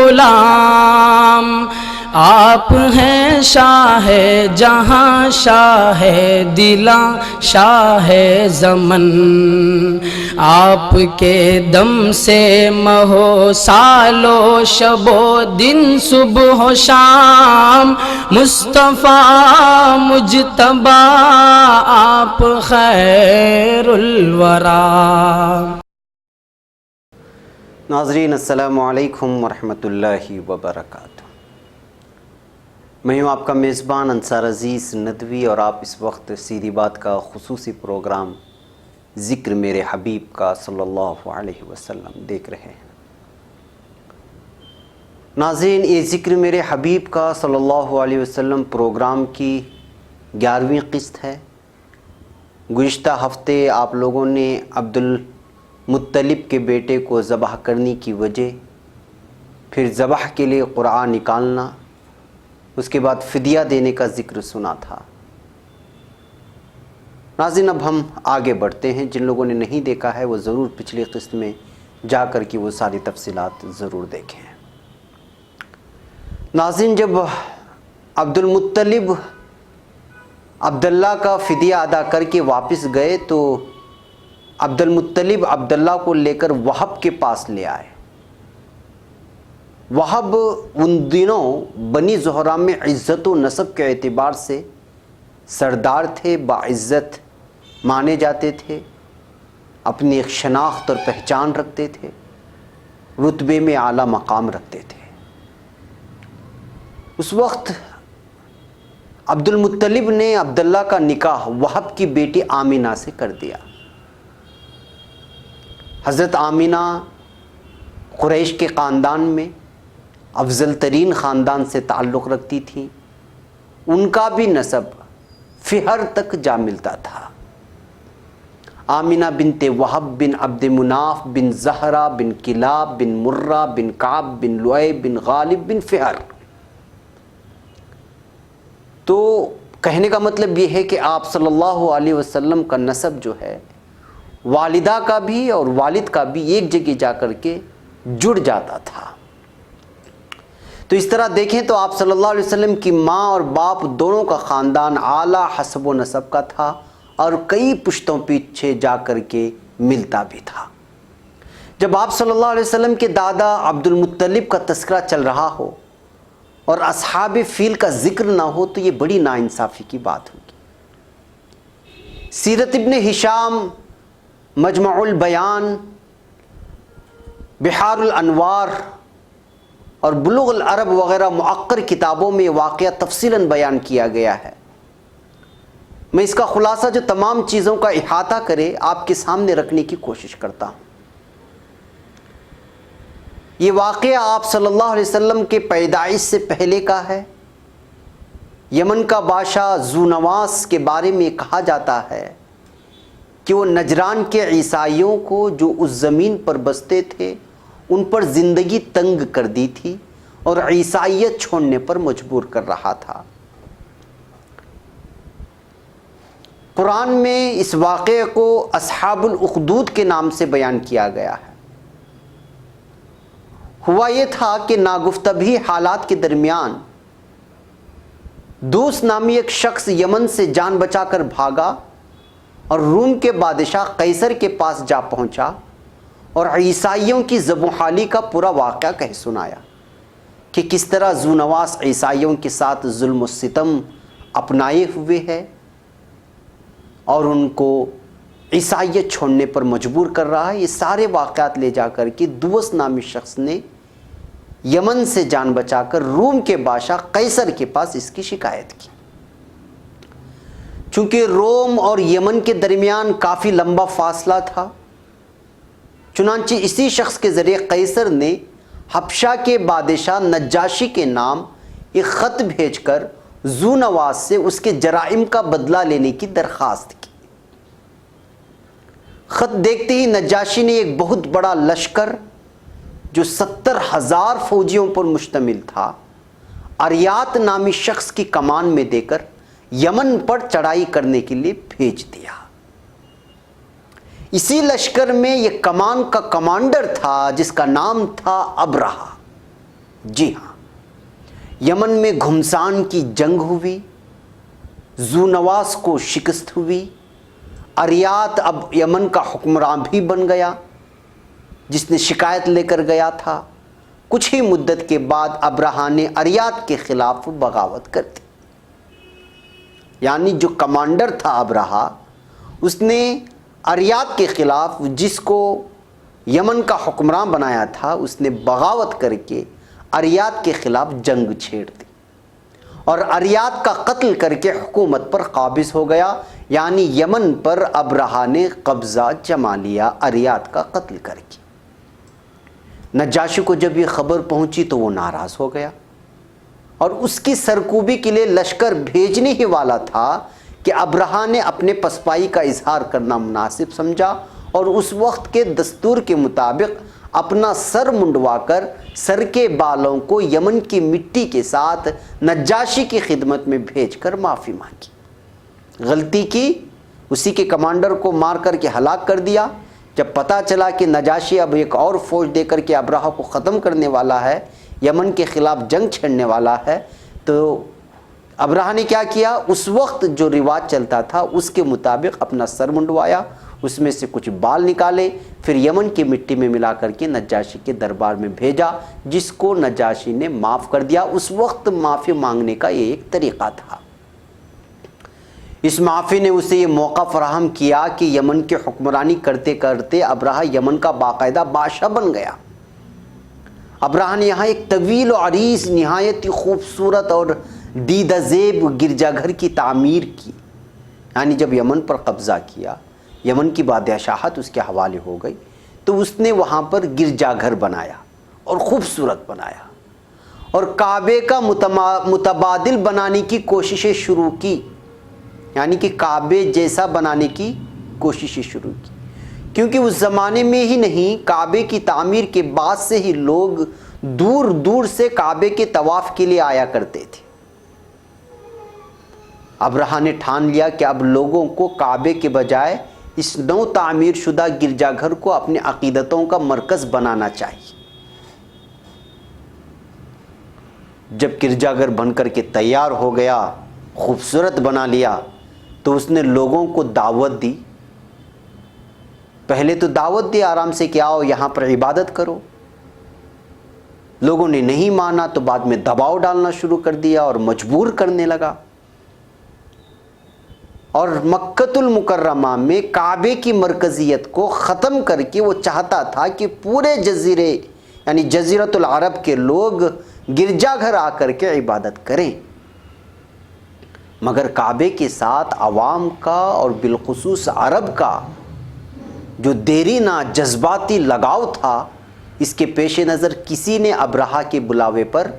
غلام، آپ ہیں شاہ جہاں، شاہ دلاں، شاہ زمن، آپ کے دم سے مہو سالو شب و دن صبح و شام، مصطفیٰ مجتبی آپ خیر الورا۔ ناظرین السلام علیکم ورحمۃ اللہ وبرکاتہ۔ میں ہوں آپ کا میزبان انصار عزیز ندوی، اور آپ اس وقت سیدھی بات کا خصوصی پروگرام ذکر میرے حبیب کا صلی اللہ علیہ وسلم دیکھ رہے ہیں۔ ناظرین، یہ ذکر میرے حبیب کا صلی اللہ علیہ وسلم پروگرام کی 11ویں قسط ہے۔ گزشتہ ہفتے آپ لوگوں نے عبدالمطلب کے بیٹے کو ذبح کرنے کی وجہ، پھر ذبح کے لیے قرآن نکالنا، اس کے بعد فدیہ دینے کا ذکر سنا تھا۔ ناظرین، اب ہم آگے بڑھتے ہیں۔ جن لوگوں نے نہیں دیکھا ہے وہ ضرور پچھلی قسط میں جا کر کے وہ ساری تفصیلات ضرور دیکھیں۔ ناظرین، جب عبدالمطلب عبداللہ کا فدیہ ادا کر کے واپس گئے تو عبدالمطلب عبداللہ کو لے کر وہب کے پاس لے آئے۔ وہب ان دنوں بنی زہرہ میں عزت و نسب کے اعتبار سے سردار تھے، باعزت مانے جاتے تھے، اپنی ایک شناخت اور پہچان رکھتے تھے، رتبے میں اعلیٰ مقام رکھتے تھے۔ اس وقت عبدالمطلب نے عبداللہ کا نکاح وہب کی بیٹی آمینہ سے کر دیا۔ حضرت آمینہ قریش کے خاندان میں افضل ترین خاندان سے تعلق رکھتی تھیں، ان کا بھی نسب فہر تک جا ملتا تھا۔ آمینہ بنت وہب بن عبد مناف بن زہرہ بن کلاب بن مرہ بن کعب بن لؤی بن غالب بن فہر۔ تو کہنے کا مطلب یہ ہے کہ آپ صلی اللہ علیہ وسلم کا نسب جو ہے والدہ کا بھی اور والد کا بھی ایک جگہ جا کر کے جڑ جاتا تھا۔ تو اس طرح دیکھیں تو آپ صلی اللہ علیہ وسلم کی ماں اور باپ دونوں کا خاندان اعلیٰ حسب و نسب کا تھا اور کئی پشتوں پیچھے جا کر کے ملتا بھی تھا۔ جب آپ صلی اللہ علیہ وسلم کے دادا عبدالمطلب کا تذکرہ چل رہا ہو اور اصحاب فیل کا ذکر نہ ہو تو یہ بڑی ناانصافی کی بات ہوگی۔ سیرت ابن ہشام، مجمع البیان، بحار الانوار اور بلوغ العرب وغیرہ معقر کتابوں میں واقعہ تفصیلاً بیان کیا گیا ہے۔ میں اس کا خلاصہ جو تمام چیزوں کا احاطہ کرے آپ کے سامنے رکھنے کی کوشش کرتا ہوں۔ یہ واقعہ آپ صلی اللہ علیہ وسلم کے پیدائش سے پہلے کا ہے۔ یمن کا بادشاہ ذونواس کے بارے میں کہا جاتا ہے کہ وہ نجران کے عیسائیوں کو جو اس زمین پر بستے تھے ان پر زندگی تنگ کر دی تھی اور عیسائیت چھوڑنے پر مجبور کر رہا تھا۔ قرآن میں اس واقعے کو اصحاب الاخدود کے نام سے بیان کیا گیا ہے۔ ہوا یہ تھا کہ ناگفتگی حالات کے درمیان دوس نامی ایک شخص یمن سے جان بچا کر بھاگا اور روم کے بادشاہ قیصر کے پاس جا پہنچا اور عیسائیوں کی ذبح و حالی کا پورا واقعہ کہہ سنایا کہ کس طرح ذونواس عیسائیوں کے ساتھ ظلم و ستم اپنائے ہوئے ہے اور ان کو عیسائیت چھوڑنے پر مجبور کر رہا ہے۔ یہ سارے واقعات لے جا کر کے دوس نامی شخص نے یمن سے جان بچا کر روم کے بادشاہ قیصر کے پاس اس کی شکایت کی۔ چونکہ روم اور یمن کے درمیان کافی لمبا فاصلہ تھا، چنانچہ اسی شخص کے ذریعے قیصر نے حبشہ کے بادشاہ نجاشی کے نام ایک خط بھیج کر ذونواس سے اس کے جرائم کا بدلہ لینے کی درخواست کی۔ خط دیکھتے ہی نجاشی نے ایک بہت بڑا لشکر جو 70,000 فوجیوں پر مشتمل تھا اریات نامی شخص کی کمان میں دے کر یمن پر چڑھائی کرنے کے لیے بھیج دیا۔ اسی لشکر میں یہ کمان کا کمانڈر تھا جس کا نام تھا ابرہہ، جی ہاں، یمن میں گھمسان کی جنگ ہوئی، ذونواس کو شکست ہوئی، اریات اب یمن کا حکمران بھی بن گیا جس نے شکایت لے کر گیا تھا۔ کچھ ہی مدت کے بعد ابرہہ نے اریات کے خلاف بغاوت کر دی، یعنی جو کمانڈر تھا ابرہہ، اس نے اریات کے خلاف، جس کو یمن کا حکمران بنایا تھا، اس نے بغاوت کر کے اریات کے خلاف جنگ چھیڑ دی اور اریات کا قتل کر کے حکومت پر قابض ہو گیا، یعنی یمن پر ابرہہ نے قبضہ جما لیا اریات کا قتل کر کے۔ نجاشی کو جب یہ خبر پہنچی تو وہ ناراض ہو گیا اور اس کی سرکوبی کے لیے لشکر بھیجنے ہی والا تھا کہ ابرہہ نے اپنے پسپائی کا اظہار کرنا مناسب سمجھا اور اس وقت کے دستور کے مطابق اپنا سر منڈوا کر سر کے بالوں کو یمن کی مٹی کے ساتھ نجاشی کی خدمت میں بھیج کر معافی مانگی۔ غلطی کی، اسی کے کمانڈر کو مار کر کے ہلاک کر دیا۔ جب پتہ چلا کہ نجاشی اب ایک اور فوج دے کر کے ابرہہ کو ختم کرنے والا ہے، یمن کے خلاف جنگ چھیڑنے والا ہے، تو ابرہہ نے کیا کیا؟ اس وقت جو رواج چلتا تھا اس کے مطابق اپنا سر منڈوایا، اس میں سے کچھ بال نکالے، پھر یمن کی مٹی میں ملا کر کے نجاشی کے دربار میں بھیجا، جس کو نجاشی نے معاف کر دیا۔ اس وقت معافی مانگنے کا یہ ایک طریقہ تھا۔ اس معافی نے اسے یہ موقع فراہم کیا کہ یمن کی حکمرانی کرتے کرتے ابرہہ یمن کا باقاعدہ بادشاہ بن گیا۔ ابرہہ نے یہاں ایک طویل و عریض، نہایت ہی خوبصورت اور دیدہ زیب گرجا گھر کی تعمیر کی، یعنی جب یمن پر قبضہ کیا، یمن کی بادشاہت اس کے حوالے ہو گئی، تو اس نے وہاں پر گرجا گھر بنایا اور خوبصورت بنایا اور کعبے کا متبادل بنانے کی کوششیں شروع کی، یعنی کہ کعبے جیسا بنانے کی کوششیں شروع کی، کیونکہ اس زمانے میں ہی نہیں، کعبے کی تعمیر کے بعد سے ہی لوگ دور دور سے کعبے کے طواف کے لیے آیا کرتے تھے۔ ابرہہ نے ٹھان لیا کہ اب لوگوں کو کعبے کے بجائے اس نو تعمیر شدہ گرجا گھر کو اپنے عقیدتوں کا مرکز بنانا چاہیے۔ جب گرجا گھر بن کر کے تیار ہو گیا، خوبصورت بنا لیا، تو اس نے لوگوں کو دعوت دی۔ پہلے تو دعوت دی آرام سے کہ آؤ یہاں پر عبادت کرو۔ لوگوں نے نہیں مانا تو بعد میں دباؤ ڈالنا شروع کر دیا اور مجبور کرنے لگا، اور مکۃ المکرمہ میں کعبے کی مرکزیت کو ختم کر کے وہ چاہتا تھا کہ پورے جزیرے، یعنی جزیرۃ العرب کے لوگ گرجا گھر آ کر کے عبادت کریں۔ مگر کعبے کے ساتھ عوام کا اور بالخصوص عرب کا جو دیرینہ جذباتی لگاؤ تھا، اس کے پیش نظر کسی نے ابرہہ کے بلاوے پر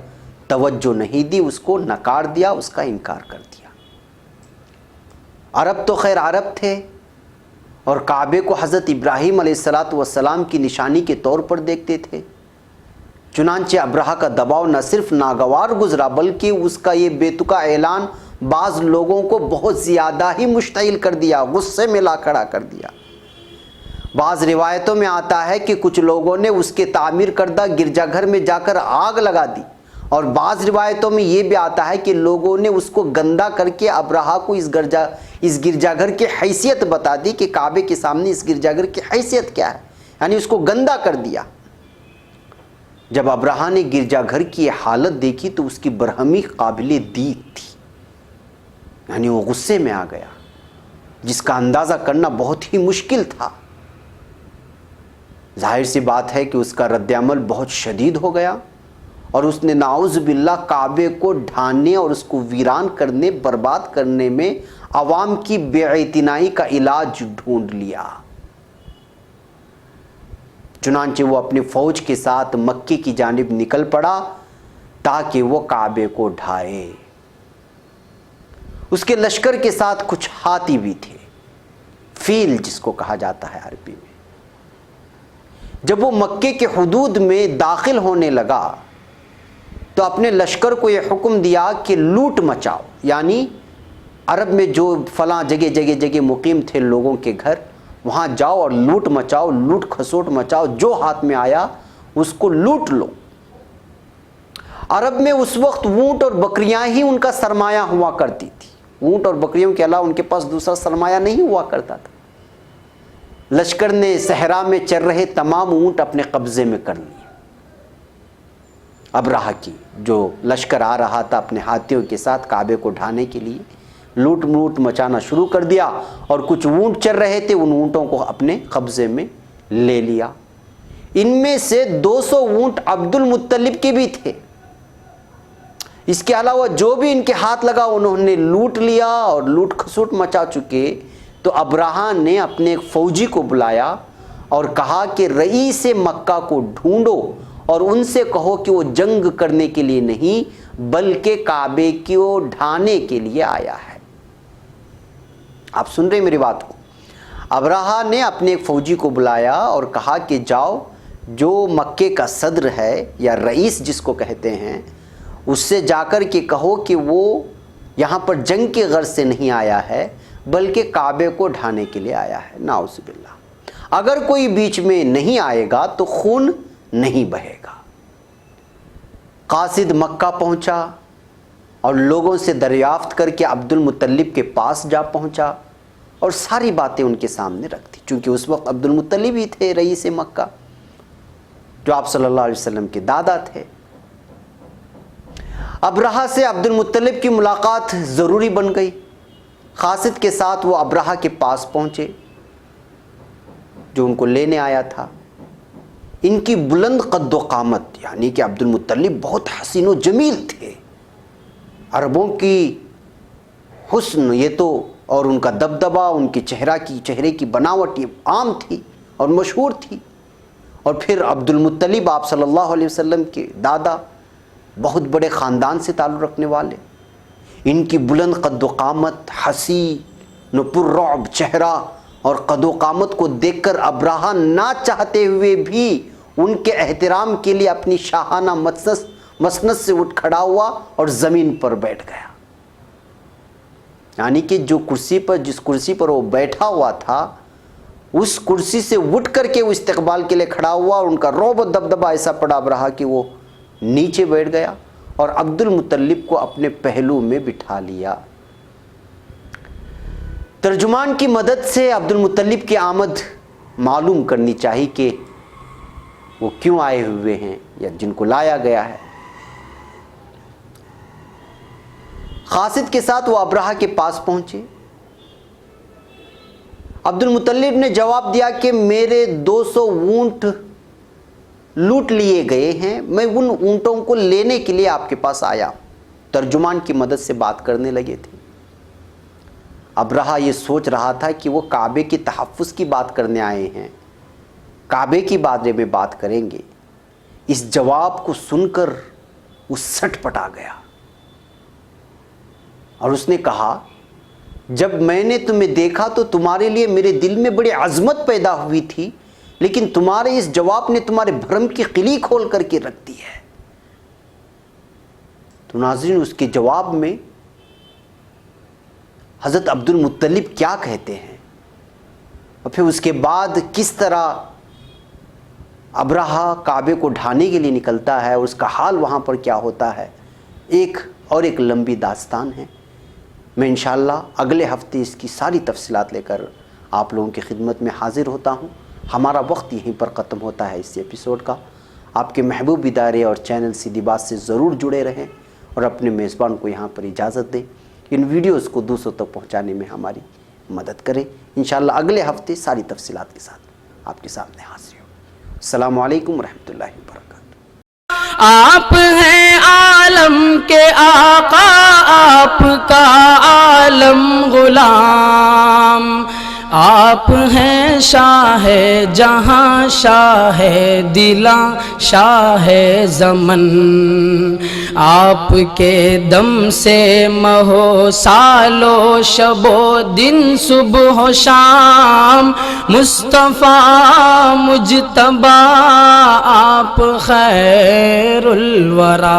توجہ نہیں دی، اس کو نکار دیا، اس کا انکار کر دیا۔ عرب تو خیر عرب تھے اور کعبے کو حضرت ابراہیم علیہ السلام کی نشانی کے طور پر دیکھتے تھے، چنانچہ ابرہہ کا دباؤ نہ صرف ناگوار گزرا بلکہ اس کا یہ بے تکا اعلان بعض لوگوں کو بہت زیادہ ہی مشتعل کر دیا، غصے میں لا کھڑا کر دیا۔ بعض روایتوں میں آتا ہے کہ کچھ لوگوں نے اس کے تعمیر کردہ گرجا گھر میں جا کر آگ لگا دی، اور بعض روایتوں میں یہ بھی آتا ہے کہ لوگوں نے اس کو گندا کر کے ابرہہ کو اس گرجا گھر کی حیثیت بتا دی کہ کعبے کے سامنے اس گرجا گھر کی حیثیت کیا ہے، یعنی اس کو گندا کر دیا۔ جب ابرہہ نے گرجا گھر کی یہ حالت دیکھی تو اس کی برہمی قابل دید تھی، یعنی وہ غصے میں آ گیا، جس کا اندازہ کرنا بہت ہی مشکل تھا۔ ظاہر سی بات ہے کہ اس کا رد عمل بہت شدید ہو گیا اور اس نے نعوذ باللہ کعبے کو ڈھانے اور اس کو ویران کرنے، برباد کرنے میں عوام کی بے اعتنائی کا علاج ڈھونڈ لیا۔ چنانچہ وہ اپنی فوج کے ساتھ مکے کی جانب نکل پڑا تاکہ وہ کعبے کو ڈھائے۔ اس کے لشکر کے ساتھ کچھ ہاتھی بھی تھے، فیل جس کو کہا جاتا ہے عربی میں۔ جب وہ مکے کے حدود میں داخل ہونے لگا تو اپنے لشکر کو یہ حکم دیا کہ لوٹ مچاؤ، یعنی عرب میں جو فلاں جگہ مقیم تھے لوگوں کے گھر، وہاں جاؤ اور لوٹ مچاؤ، لوٹ کھسوٹ مچاؤ، جو ہاتھ میں آیا اس کو لوٹ لو۔ عرب میں اس وقت اونٹ اور بکریاں ہی ان کا سرمایہ ہوا کرتی تھی. اونٹ اور بکریوں کے علاوہ ان کے پاس دوسرا سرمایہ نہیں ہوا کرتا تھا. لشکر نے صحرا میں چر رہے تمام اونٹ اپنے قبضے میں کر لیے. ابرہہ کی جو لشکر آ رہا تھا اپنے ہاتھیوں کے ساتھ کعبے کو ڈھانے کے لیے لوٹ موٹ مچانا شروع کر دیا اور کچھ اونٹ چر رہے تھے ان اونٹوں کو اپنے قبضے میں لے لیا. ان میں سے 200 اونٹ عبد المطلب کے بھی تھے. اس کے علاوہ جو بھی ان کے ہاتھ لگا انہوں نے لوٹ لیا اور لوٹ کھسوٹ مچا چکے. تو ابرہہ نے اپنے ایک فوجی کو بلایا اور کہا کہ رئیس مکہ کو ڈھونڈو اور ان سے کہو کہ وہ جنگ کرنے کے لیے نہیں بلکہ کعبے کو ڈھانے کے لیے آیا ہے. آپ سن رہے ہیں میری بات کو؟ ابرہہ نے اپنے ایک فوجی کو بلایا اور کہا کہ جاؤ جو مکے کا صدر ہے یا رئیس جس کو کہتے ہیں اس سے جا کر کے کہو کہ وہ یہاں پر جنگ کے غرض سے نہیں آیا ہے بلکہ کعبے کو ڈھانے کے لیے آیا ہے. نعوذ باللہ. اگر کوئی بیچ میں نہیں آئے گا تو خون نہیں بہے گا. قاصد مکہ پہنچا اور لوگوں سے دریافت کر کے عبد المطلب کے پاس جا پہنچا اور ساری باتیں ان کے سامنے رکھ دی. چونکہ اس وقت عبد المطلب ہی تھے رئیس مکہ جو آپ صلی اللہ علیہ وسلم کے دادا تھے. ابرہہ سے عبد المطلب کی ملاقات ضروری بن گئی. قاصد کے ساتھ وہ ابرہہ کے پاس پہنچے جو ان کو لینے آیا تھا. ان کی بلند قد و قامت یعنی کہ عبد المطلب بہت حسین و جمیل تھے. عربوں کی حسن یہ تو اور ان کا دبدبہ ان کے چہرے کی بناوٹ یہ عام تھی اور مشہور تھی. اور پھر عبد المطلب آپ صلی اللہ علیہ وسلم کے دادا بہت بڑے خاندان سے تعلق رکھنے والے. ان کی بلند قد و قامت حسین و پررعب چہرہ اور قد و قامت کو دیکھ کر ابرہہ نہ چاہتے ہوئے بھی ان کے احترام کے لیے اپنی شاہانہ مسند سے اٹھ کھڑا ہوا اور زمین پر بیٹھ گیا. یعنی کہ جس کرسی پر وہ بیٹھا ہوا تھا اس کرسی سے اٹھ کر کے وہ استقبال کے لیے کھڑا ہوا اور ان کا رعب و دبدبہ ایسا پڑا ابرہہ کہ وہ نیچے بیٹھ گیا اور عبد المطلب کو اپنے پہلو میں بٹھا لیا. ترجمان کی مدد سے عبد المطلب کی آمد معلوم کرنی چاہیے کہ وہ کیوں آئے ہوئے ہیں یا جن کو لایا گیا ہے. قاصد کے ساتھ وہ ابرہہ کے پاس پہنچے. عبد المطلب نے جواب دیا کہ میرے 200 اونٹ لوٹ لیے گئے ہیں, میں ان اونٹوں کو لینے کے لیے آپ کے پاس آیا. ترجمان کی مدد سے بات کرنے لگے تھے. ابرہہ یہ سوچ رہا تھا کہ وہ کعبے کے تحفظ کی بات کرنے آئے ہیں, کعبے کے بارے میں بات کریں گے. اس جواب کو سن کر وہ سٹ پٹا گیا اور اس نے کہا جب میں نے تمہیں دیکھا تو تمہارے لیے میرے دل میں بڑی عظمت پیدا ہوئی تھی, لیکن تمہارے اس جواب نے تمہارے بھرم کی قلی کھول کر کے رکھ دی ہے. تو ناظرین اس کے جواب میں حضرت عبد المطلب کیا کہتے ہیں اور پھر اس کے بعد کس طرح ابرہہ کعبے کو ڈھانے کے لیے نکلتا ہے اور اس کا حال وہاں پر کیا ہوتا ہے, ایک لمبی داستان ہے. میں انشاءاللہ اگلے ہفتے اس کی ساری تفصیلات لے کر آپ لوگوں کی خدمت میں حاضر ہوتا ہوں. ہمارا وقت یہیں پر ختم ہوتا ہے اس ایپیسوڈ کا. آپ کے محبوب ادارے اور چینل سیدھی بات سے ضرور جڑے رہیں اور اپنے میزبان کو یہاں پر اجازت دیں. ان ویڈیوز کو دوسروں تک پہنچانے میں ہماری مدد کریں. انشاءاللہ اگلے ہفتے ساری تفصیلات کے ساتھ آپ کے سامنے حاضر ہوں. السلام علیکم ورحمۃ اللہ وبرکاتہ. آپ ہیں عالم کے آقا, آپ کا عالم غلام, آپ ہیں شاہ جہاں, شاہ دلاں, شاہ زمن. آپ کے دم سے مہو سالو شب و دن صبح و شام, مصطفیٰ مجتبیٰ آپ خیر الورا.